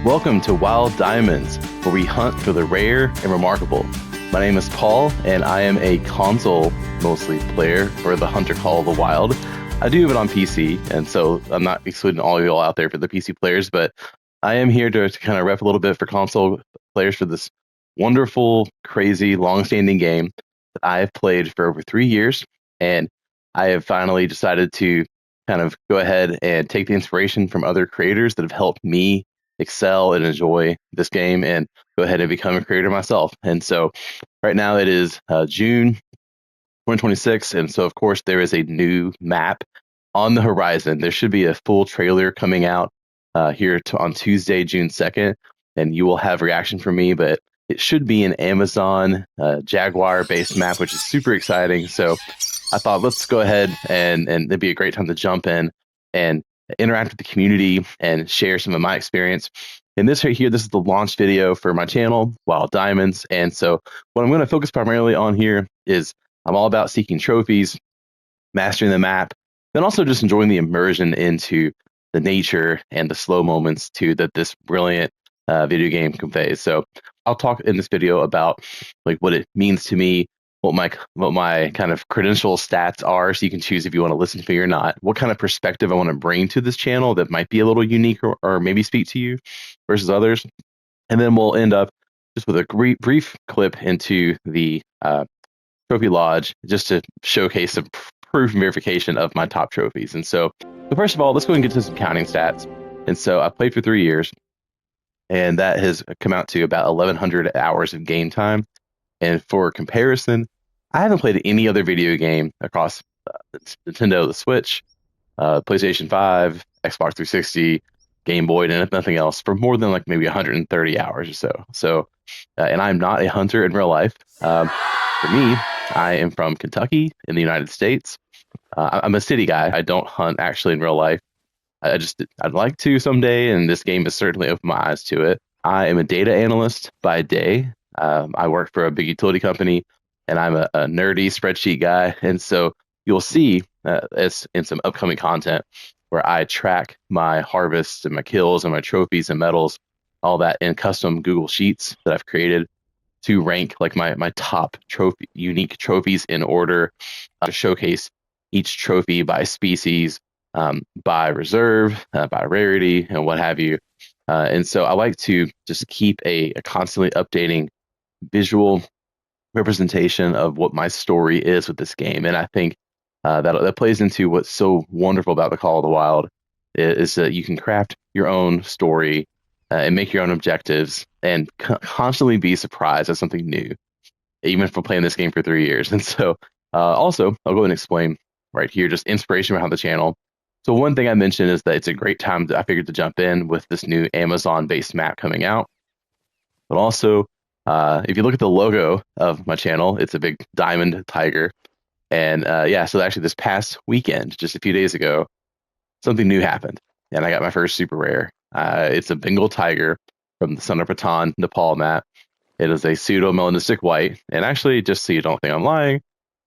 Welcome to Wild Diamonds, where we hunt for the rare and remarkable. My name is Paul, and I am a console mostly player for the Hunter Call of the Wild. I do have it on PC, and so I'm not excluding all of you all out there for the PC players, but I am here to kind of rep a little bit for console players for this wonderful, crazy, long-standing game that I have played for over 3 years, and I have finally decided to kind of go ahead and take the inspiration from other creators that have helped me excel and enjoy this game and go ahead and become a creator myself. And so right now it is June 2026. And so, of course, there is a new map on the horizon. There should be a full trailer coming out here on Tuesday, June 2nd. And you will have reaction from me, but it should be an Amazon Jaguar based map, which is super exciting. So I thought, let's go ahead and it'd be a great time to jump in and interact with the community and share some of my experience. And this right here, this is the launch video for my channel, Wild Diamonds. And so what I'm going to focus primarily on here is I'm all about seeking trophies, mastering the map, then also just enjoying the immersion into the nature and the slow moments too that this brilliant video game conveys. So I'll talk in this video about like what it means to me, what my kind of credential stats are, so you can choose if you want to listen to me or not, what kind of perspective I want to bring to this channel that might be a little unique or maybe speak to you versus others. And then we'll end up just with a brief clip into the trophy lodge just to showcase some proof and verification of my top trophies. And so first of all, let's go and get to some counting stats. And so I played for 3 years, and that has come out to about 1,100 hours of game time. And for comparison, I haven't played any other video game across Nintendo, the Switch, PlayStation 5, Xbox 360, Game Boy, and nothing else for more than like maybe 130 hours or so. So, and I'm not a hunter in real life. For me, I am from Kentucky in the United States. I'm a city guy. I don't hunt actually in real life. I'd like to someday, and this game has certainly opened my eyes to it. I am a data analyst by day. I work for a big utility company, and I'm a nerdy spreadsheet guy. And so you'll see as in some upcoming content where I track my harvests and my kills and my trophies and medals, all that in custom Google Sheets that I've created to rank like my top unique trophies in order to showcase each trophy by species, by reserve, by rarity, and what have you. And so I like to just keep a constantly updating visual representation of what my story is with this game. And I think that plays into what's so wonderful about the Call of the Wild is that you can craft your own story and make your own objectives and constantly be surprised at something new, even for playing this game for 3 years. And so also, I'll go ahead and explain right here, just inspiration behind the channel. So one thing I mentioned is that it's a great time I figured to jump in with this new Amazon-based map coming out. But also, if you look at the logo of my channel, it's a big diamond tiger. And so actually this past weekend, just a few days ago, something new happened. And I got my first super rare. It's a Bengal tiger from the Son of Patan, Nepal map. It is a pseudo-melanistic white. And actually, just so you don't think I'm lying,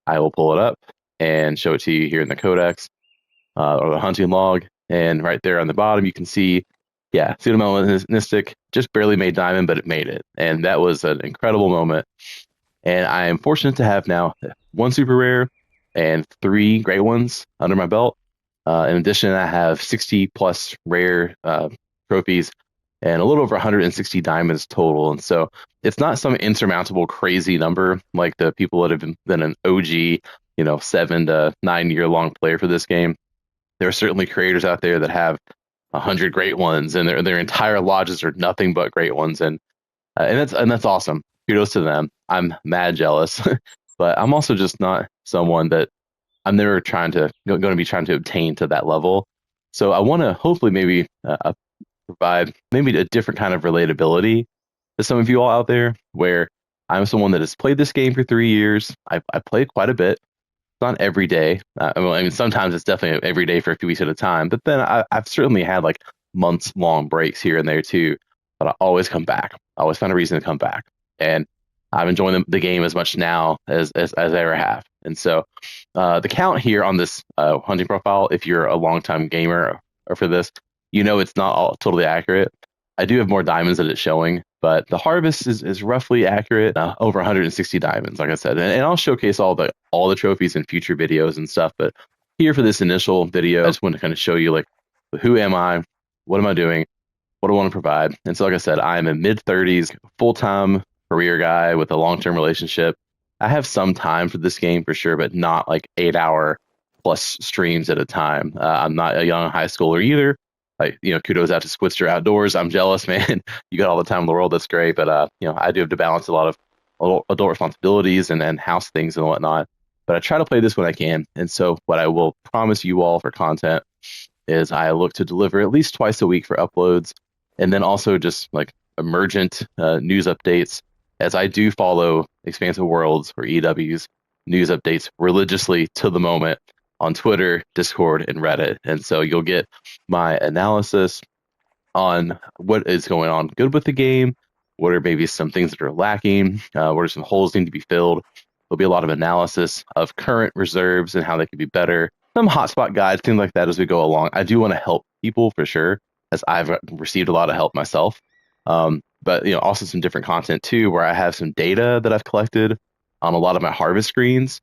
I will pull it up and show it to you here in the codex or the hunting log. And right there on the bottom, you can see, pseudo-melanistic, just barely made diamond, but it made it. And that was an incredible moment. And I am fortunate to have now 1 super rare and 3 great ones under my belt. In addition, I have 60 plus rare trophies and a little over 160 diamonds total. And so it's not some insurmountable crazy number like the people that have been an OG, 7 to 9 year long player for this game. There are certainly creators out there that have 100 great ones, and their entire lodges are nothing but great ones, and that's awesome. Kudos to them. I'm mad jealous, but I'm also just not someone that I'm never going to be trying to obtain to that level. So I want to hopefully maybe provide maybe a different kind of relatability to some of you all out there, where I'm someone that has played this game for 3 years. I played quite a bit. Not every day. I mean, sometimes it's definitely every day for a few weeks at a time. But then I've certainly had like months-long breaks here and there too. But I always come back. I always find a reason to come back. And I'm enjoying the game as much now as I ever have. And so the count here on this hunting profile, if you're a longtime gamer or for this, it's not all totally accurate. I do have more diamonds than it's showing, but the harvest is roughly accurate, over 160 diamonds, like I said. And I'll showcase all the trophies in future videos and stuff. But here for this initial video, I just want to kind of show you like, who am I? What am I doing? What do I want to provide? And so, like I said, I am a mid-30s, full-time career guy with a long-term relationship. I have some time for this game for sure, but not like 8-hour plus streams at a time. I'm not a young high schooler either. Like, kudos out to Squidster Outdoors. I'm jealous, man. You got all the time in the world. That's great. But, I do have to balance a lot of adult responsibilities and house things and whatnot. But I try to play this when I can. And so what I will promise you all for content is I look to deliver at least twice a week for uploads. And then also just like emergent news updates, as I do follow Expansive Worlds or EW's news updates religiously to the moment on Twitter, Discord, and Reddit. And so you'll get my analysis on what is going on good with the game, what are maybe some things that are lacking, what are some holes need to be filled. There'll be a lot of analysis of current reserves and how they could be better. Some hotspot guides, things like that as we go along. I do want to help people for sure, as I've received a lot of help myself. But also some different content too, where I have some data that I've collected on a lot of my harvest screens.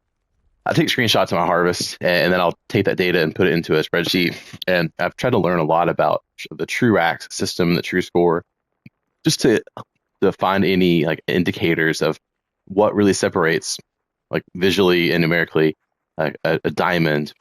I take screenshots of my harvest, and then I'll take that data and put it into a spreadsheet. And I've tried to learn a lot about the true axe system, the true score, just to find any like indicators of what really separates, like visually and numerically, a diamond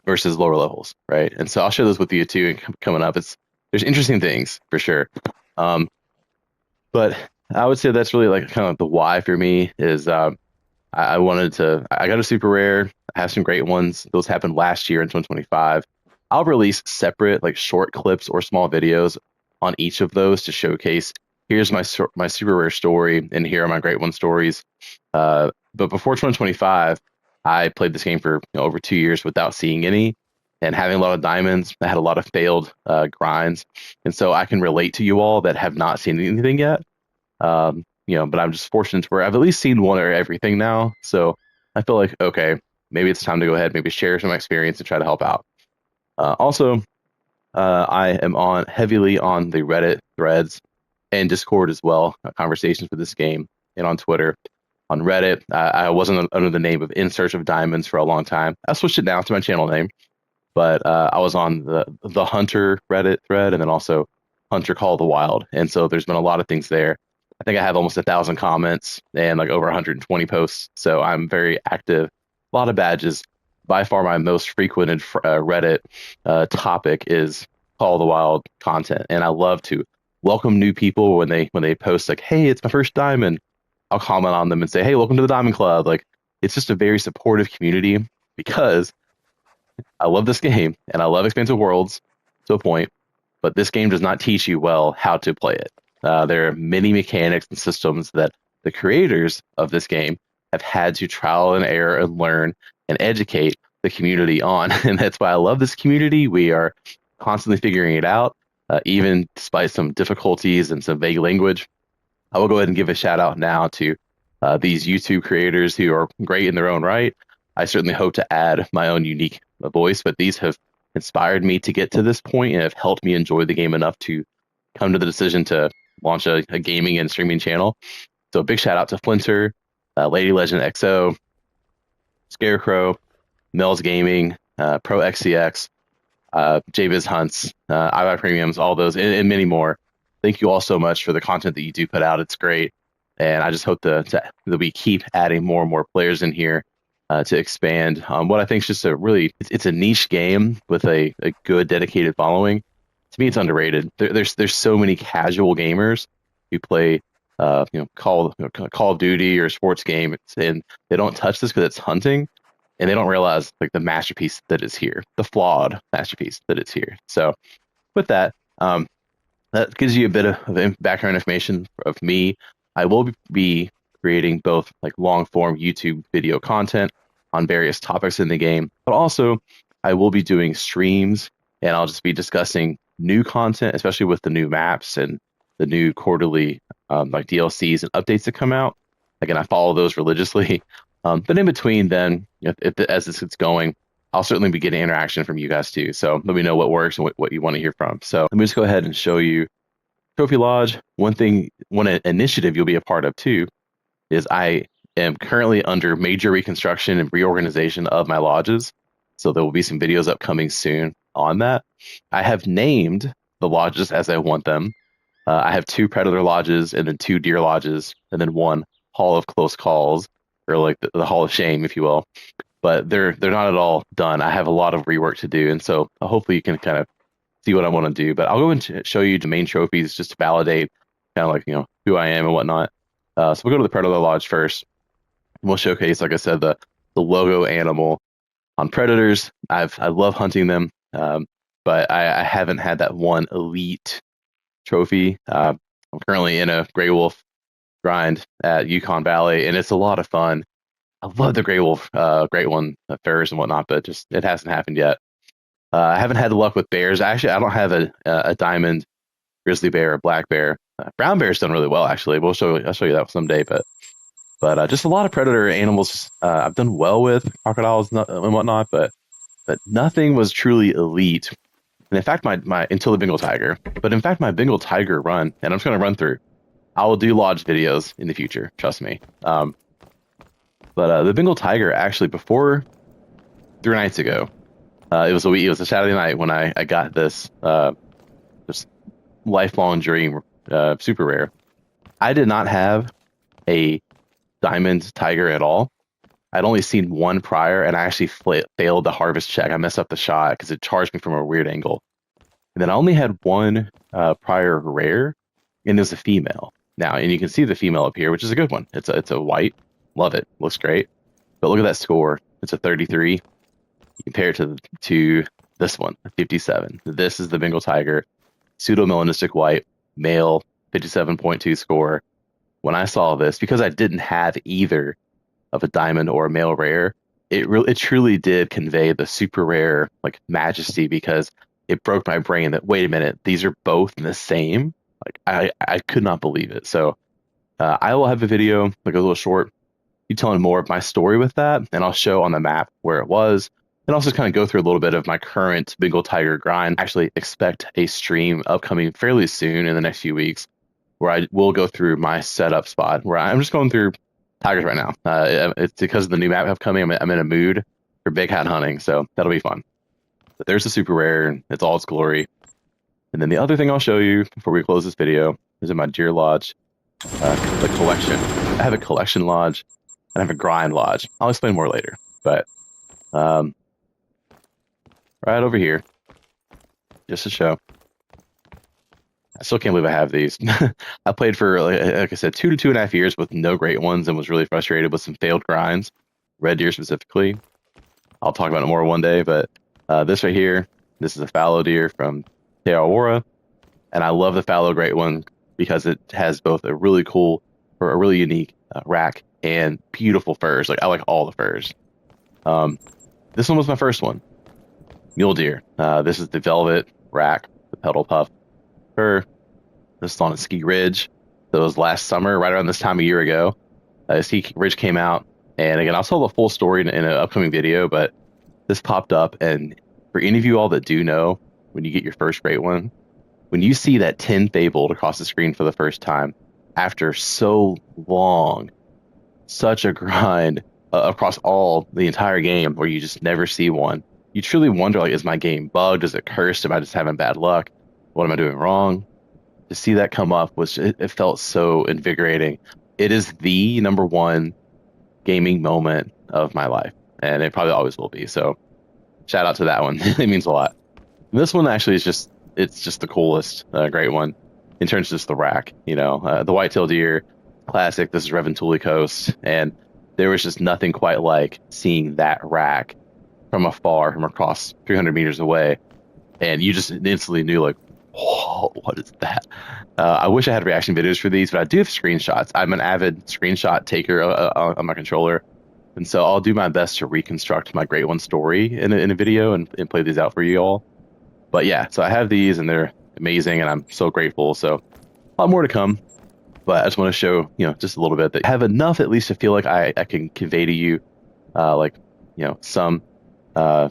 versus lower levels, right? And so I'll share those with you too. Coming up, there's interesting things for sure. But I would say that's really like kind of the why for me is I got a super rare. I have some great ones. Those happened last year in 2025. I'll release separate like short clips or small videos on each of those to showcase, here's my super rare story and here are my great one stories. But before 2025, I played this game for over 2 years without seeing any and having a lot of diamonds. I had a lot of failed grinds. And so I can relate to you all that have not seen anything yet. But I'm just fortunate where I've at least seen one or everything now. So I feel like, okay, maybe it's time to go ahead, maybe share some experience and try to help out. Also, I am heavily on the Reddit threads and Discord as well, conversations for this game, and on Twitter. On Reddit, I wasn't under the name of In Search of Diamonds for a long time. I switched it now to my channel name, but I was on the Hunter Reddit thread and then also Hunter Call the Wild. And so there's been a lot of things there. I think I have almost 1,000 comments and like over 120 posts. So I'm very active. A lot of badges. By far, my most frequented Reddit topic is Call the Wild content, and I love to welcome new people when they post like, "Hey, it's my first diamond." I'll comment on them and say, "Hey, welcome to the Diamond Club." Like, it's just a very supportive community because I love this game and I love Expansive Worlds to a point, but this game does not teach you well how to play it. There are many mechanics and systems that the creators of this game have had to trial and error and learn and educate the community on. And that's why I love this community. We are constantly figuring it out, even despite some difficulties and some vague language. I will go ahead and give a shout out now to these YouTube creators who are great in their own right. I certainly hope to add my own unique voice, but these have inspired me to get to this point and have helped me enjoy the game enough to come to the decision to launch a gaming and streaming channel. So a big shout out to Flinter, Lady Legend XO, Scarecrow, Mel's Gaming, Pro XCX, JBiz Hunts, iBuy Premiums, all those, and many more. Thank you all so much for the content that you do put out. It's great. And I just hope that we keep adding more and more players in here to expand what I think is just it's a niche game with a good dedicated following. To me, it's underrated. There's so many casual gamers who play Call of Duty or sports game, and they don't touch this because it's hunting, and they don't realize like the masterpiece that is here, the flawed masterpiece that is here. So with that, that gives you a bit of background information of me. I will be creating both like long form YouTube video content on various topics in the game, but also I will be doing streams, and I'll just be discussing new content, especially with the new maps and the new quarterly like DLCs and updates that come out. Again, I follow those religiously. But in between then, as this gets going, I'll certainly be getting interaction from you guys too. So let me know what works and what you want to hear from. So let me just go ahead and show you Trophy Lodge, one initiative you'll be a part of too, is I am currently under major reconstruction and reorganization of my lodges. So there will be some videos upcoming soon on that. I have named the lodges as I want them. I have 2 predator lodges and then 2 deer lodges and then 1 hall of close calls, or like the hall of shame, if you will. But they're not at all done. I have a lot of rework to do, and so hopefully you can kind of see what I want to do. But I'll go and show you the main trophies just to validate kind of like who I am and whatnot. So we'll go to the predator lodge first. We'll showcase, like I said, the logo animal on predators. I love hunting them, but I haven't had that one elite trophy. I'm currently in a gray wolf grind at Yukon Valley, and it's a lot of fun. I love the gray wolf, great one, furs and whatnot, but just it hasn't happened yet. I haven't had luck with bears. Actually, I don't have a diamond grizzly bear or black bear. Brown bear's done really well, actually. I'll show you that someday. But just a lot of predator animals I've done well with, crocodiles and whatnot, but nothing was truly elite. And in fact, my until the Bengal tiger. But in fact, my Bengal tiger run, and I'm just going to run through. I will do lodge videos in the future. Trust me. But the Bengal tiger, actually, before 3 nights ago, it was a Saturday night when I got this lifelong dream, super rare. I did not have a diamond tiger at all. I'd only seen one prior, and I actually failed the harvest check. I messed up the shot because it charged me from a weird angle. And then I only had one prior rare, and it was a female. Now, and you can see the female up here, which is a good one. It's a white. Love it. Looks great. But look at that score. It's a 33. You compare it to this one, a 57. This is the Bengal tiger, pseudo-melanistic white, male, 57.2 score. When I saw this, because I didn't have either of a diamond or a male rare, it truly did convey the super rare like majesty, because it broke my brain that, wait a minute, these are both the same. Like I could not believe it. So I will have a video, like a little short, you telling more of my story with that, and I'll show on the map where it was, and also kind of go through a little bit of my current Bengal tiger grind. Actually expect a stream upcoming fairly soon in the next few weeks, where I will go through my setup spot, where I'm just going through tigers right now. It's because of the new map upcoming. I'm in a mood for big hat hunting, so that'll be fun. But there's the super rare, and it's all its glory. And then the other thing I'll show you before we close this video is in my deer lodge, the collection. I have a collection lodge and I have a grind lodge. I'll explain more later. But right over here, just to show. I still can't believe I have these. I played for, like I said, 2 to 2.5 years with no great ones, and was really frustrated with some failed grinds, red deer specifically. I'll talk about it more one day, but this right here, this is a fallow deer from Aurora, and I love the fallow great one because it has both a really cool, or a really unique rack and beautiful furs. Like I like all the furs. This one was my first one. Mule deer. This is the velvet rack, the pedal puff fur. This is on a ski ridge. That was last summer, right around this time a year ago. Ski ridge came out, and again, I'll tell the full story in an upcoming video. But this popped up, and for any of you all that do know, when you get your first great one, when you see that 10 fabled across the screen for the first time after so long, such a grind across the entire game, where you just never see one, you truly wonder, like, is my game bugged? Is it cursed? Am I just having bad luck? What am I doing wrong? To see that come up it felt so invigorating. It is the #1 gaming moment of my life, and it probably always will be. So shout out to that one. It means a lot. And this one actually is it's just the coolest, great one in terms of just the rack. The white-tailed deer, classic. This is Reventuli Coast, and there was just nothing quite like seeing that rack from afar, from across 300 meters away, and you just instantly knew, like, whoa, what is that? I wish I had reaction videos for these, but I do have screenshots. I'm an avid screenshot taker on my controller, and so I'll do my best to reconstruct my Great One story in a video and play these out for you all. But yeah, so I have these, and they're amazing, and I'm so grateful. So a lot more to come, but I just want to show, just a little bit, that I have enough at least to feel like I can convey to you, some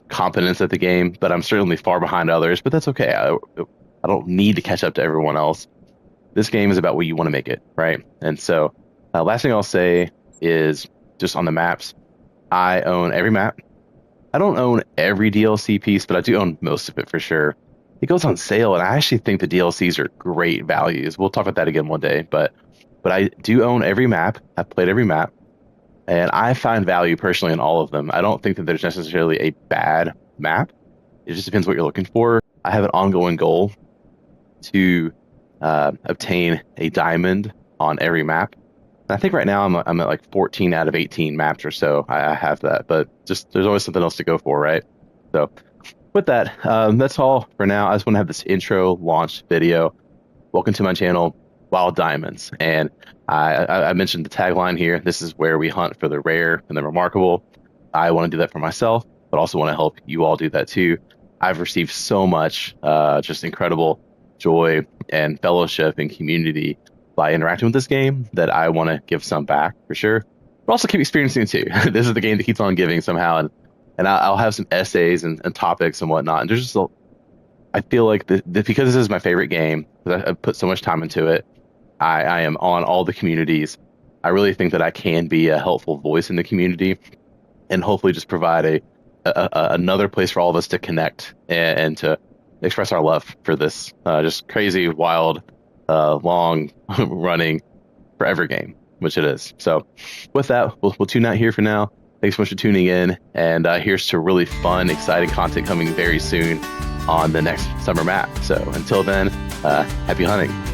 competence at the game. But I'm certainly far behind others, but that's okay. I don't need to catch up to everyone else. this game is about what you want to make it, right? And so last thing I'll say is just on the maps, I own every map. I don't own every DLC piece, but I do own most of it for sure. It goes on sale, and I actually think the DLCs are great values. We'll talk about that again one day, but I do own every map. I've played every map, and I find value personally in all of them. I don't think that there's necessarily a bad map. It just depends what you're looking for. I have an ongoing goal to obtain a diamond on every map. And I think right now I'm at like 14 out of 18 maps or so. I have that, but just there's always something else to go for, right? So with that, that's all for now. I just want to have this intro launch video. Welcome to my channel, Wild Diamonds. And I mentioned the tagline here. This is where we hunt for the rare and the remarkable. I want to do that for myself, but also want to help you all do that too. I've received so much just incredible joy and fellowship and community by interacting with this game that I want to give some back for sure, but also keep experiencing it too. This is the game that keeps on giving somehow, and I'll have some essays and topics and whatnot. And there's just I feel like because this is my favorite game, because I put so much time into it, I am on all the communities. I really think that I can be a helpful voice in the community, and hopefully just provide another place for all of us to connect and to express our love for this just crazy, wild, long running forever game, which it is. So with that, we'll tune out here for now. Thanks so much for tuning in, and here's to really fun, exciting content coming very soon on the next summer map. So until then, happy hunting.